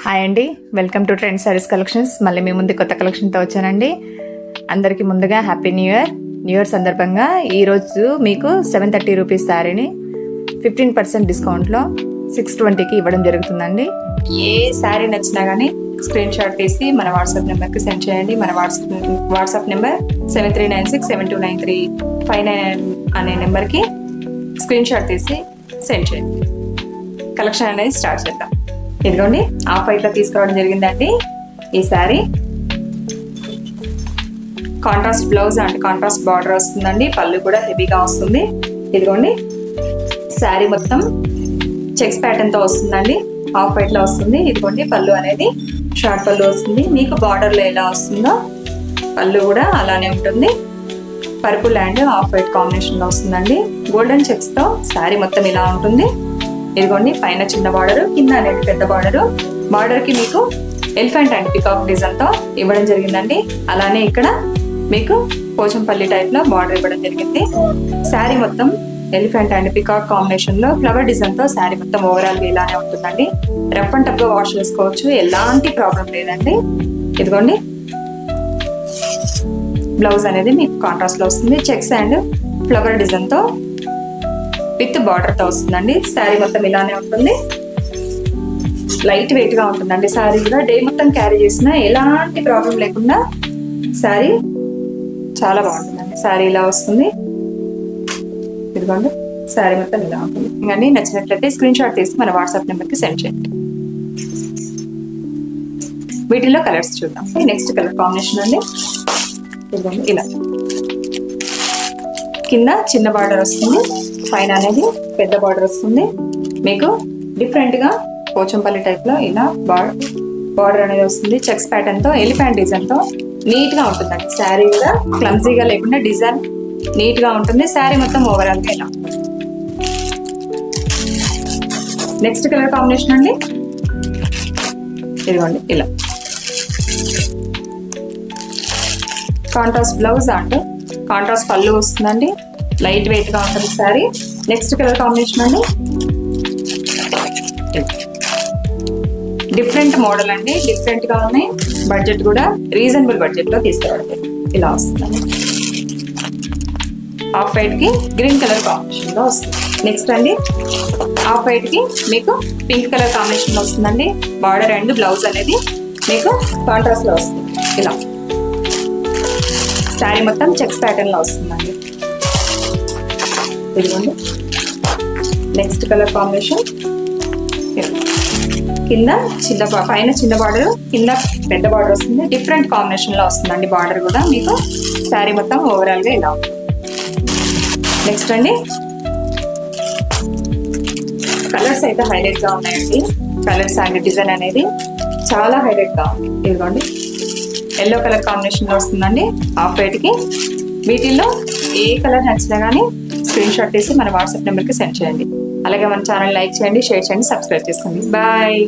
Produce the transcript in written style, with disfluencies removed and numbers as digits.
Hi అండి, welcome to trend saris collections. మళ్ళీ మీ ముందు కొత్త కలెక్షన్తో వచ్చానండి. అందరికీ ముందుగా happy new year. New year సందర్భంగా ఈరోజు మీకు 730 రూపీస్ శారీని 15% డిస్కౌంట్లో 620కి ఇవ్వడం జరుగుతుందండి. ఏ శారీ నచ్చినా కానీ స్క్రీన్ షాట్ తీసి మన వాట్సాప్ నెంబర్కి సెండ్ చేయండి. మన వాట్సాప్ నెంబర్ 7396729359 అనే నెంబర్కి స్క్రీన్ షాట్ తీసి సెండ్ చేయండి. కలెక్షన్ అనేది స్టార్ట్ చేద్దాం. ఇదిగోండి, హాఫ్ వైట్ లో తీసుకురావడం జరిగిందండి. ఈ sari contrast blouse and contrast border వస్తుందండి. పళ్ళు కూడా హెవీగా వస్తుంది. ఇదిగోండి, శారీ మొత్తం చెక్స్ ప్యాటర్న్ తో వస్తుందండి. హాఫ్ వైట్ లో వస్తుంది. ఇదిగోండి, పళ్ళు అనేది షార్ట్ పళ్ళు వస్తుంది. మీకు బార్డర్ లో ఎలా వస్తుందో పళ్ళు కూడా అలానే ఉంటుంది. Purple and half white combination లో వస్తుందండి. గోల్డెన్ చెక్స్ తో శారీ మొత్తం ఇలా ఉంటుంది. ఇదిగోండి, పైన చిన్న బార్డర్, కింద అనేది పెద్ద బార్డర్. బార్డర్ కి మీకు ఎలిఫెంట్ అండ్ పికాక్ డిజైన్ తో ఇవ్వడం జరిగిందండి. అలానే ఇక్కడ మీకు పోచంపల్లి టైప్ లో బార్డర్ ఇవ్వడం జరిగింది. శారీ మొత్తం ఎలిఫెంట్ అండ్ పికాక్ కాంబినేషన్ లో ఫ్లవర్ డిజైన్ తో శారీ మొత్తం ఓవరాల్ గా ఇలానే ఉంటుందండి. రఫ్ అండ్ టఫ్ గా వాష్ చేసుకోవచ్చు, ఎలాంటి ప్రాబ్లం లేదండి. ఇదిగోండి, బ్లౌజ్ అనేది మీకు కాంట్రాస్ట్ లో వస్తుంది. చెక్స్ అండ్ ఫ్లవర్ డిజైన్ తో విత్ బార్డర్ తో వస్తుందండి. శారీ మొత్తం ఇలానే ఉంటుంది. లైట్ వెయిట్ గా ఉంటుందండి. శారీ కూడా డే మొత్తం క్యారీ చేసినా ఎలాంటి ప్రాబ్లం లేకుండా శారీ చాలా బాగుంటుందండి. శారీ ఇలా వస్తుంది. ఇదిగోండి, శారీ మొత్తం ఇలా ఉంటుంది. ఇంకా నచ్చినట్లయితే స్క్రీన్ షాట్ తీసి మన వాట్సాప్ నెంబర్ కి సెండ్ చేయండి. వీటిల్లో కలర్స్ చూద్దాం. నెక్స్ట్ కలర్ కాంబినేషన్ అండి. ఇదిగోండి, ఇలా కింద చిన్న బార్డర్ వస్తుంది, పైన అనేది పెద్ద బార్డర్ వస్తుంది. మీకు డిఫరెంట్ గా పోచంపల్లి టైప్ లో ఇలా బార్డర్ అనేది వస్తుంది. చెక్స్ ప్యాటర్న్ తో ఎలిఫెంట్ డిజైన్ తో నీట్ గా ఉంటుందండి. శారీ కూడా క్లమ్జీగా లేకుండా డిజైన్ నీట్ గా ఉంటుంది. శారీ మొత్తం ఓవరాల్ గా ఇలా. నెక్స్ట్ కలర్ కాంబినేషన్ అండి. ఇదిగోండి, ఇలా కాంట్రాస్ట్ బ్లౌజ్ అంటూ కాంట్రాస్ట్ పళ్ళు వస్తుందండి. లైట్ వెయిట్ గా ఉంటుంది శారీ. నెక్స్ట్ కలర్ కాంబినేషన్ అండి. డిఫరెంట్ మోడల్ అండి, డిఫరెంట్ గా ఉన్నాయి. బడ్జెట్ కూడా రీజనబుల్ బడ్జెట్ లో తీసుకురావడం ఇలా వస్తుంది. హాఫ్ వైట్ కి గ్రీన్ కలర్ కాంబినేషన్ లో వస్తుంది. నెక్స్ట్ అండి, హాఫ్ వైట్ కి మీకు పింక్ కలర్ కాంబినేషన్ లో వస్తుందండి. బార్డర్ అండ్ బ్లౌజ్ అనేది మీకు కాంట్రాస్ట్ లో వస్తుంది. ఇలా శారీ మొత్తం చెక్స్ ప్యాటర్న్ లో వస్తుందండి. ఇదిగోండి, నెక్స్ట్ కలర్ కాంబినేషన్. కింద చిన్న పైన చిన్న బార్డర్, కింద పెద్ద బార్డర్ వస్తుంది. డిఫరెంట్ కాంబినేషన్ లో వస్తుందండి. బార్డర్ కూడా మీకు శారీ మొత్తం ఓవరాల్ గా ఇలా ఉంటుంది. నెక్స్ట్ అండి, కలర్స్ అయితే హైలైట్ గా ఉన్నాయండి. కలర్స్ అండ్ డిజైన్ అనేది చాలా హైలైట్ గా ఉంది. ఇదిగోండి, ఎల్లో కలర్ కాంబినేషన్ లో వస్తుందండి హాఫ్ వైట్ కి. వీటిల్లో ఏ కలర్ నచ్చినా కానీ స్క్రీన్ షాట్ తీసి మన వాట్సాప్ నెంబర్కి సెండ్ చేయండి. అలాగే మన ఛానల్ లైక్ చేయండి, షేర్ చేయండి, సబ్స్క్రైబ్ చేసుకోండి. బాయ్.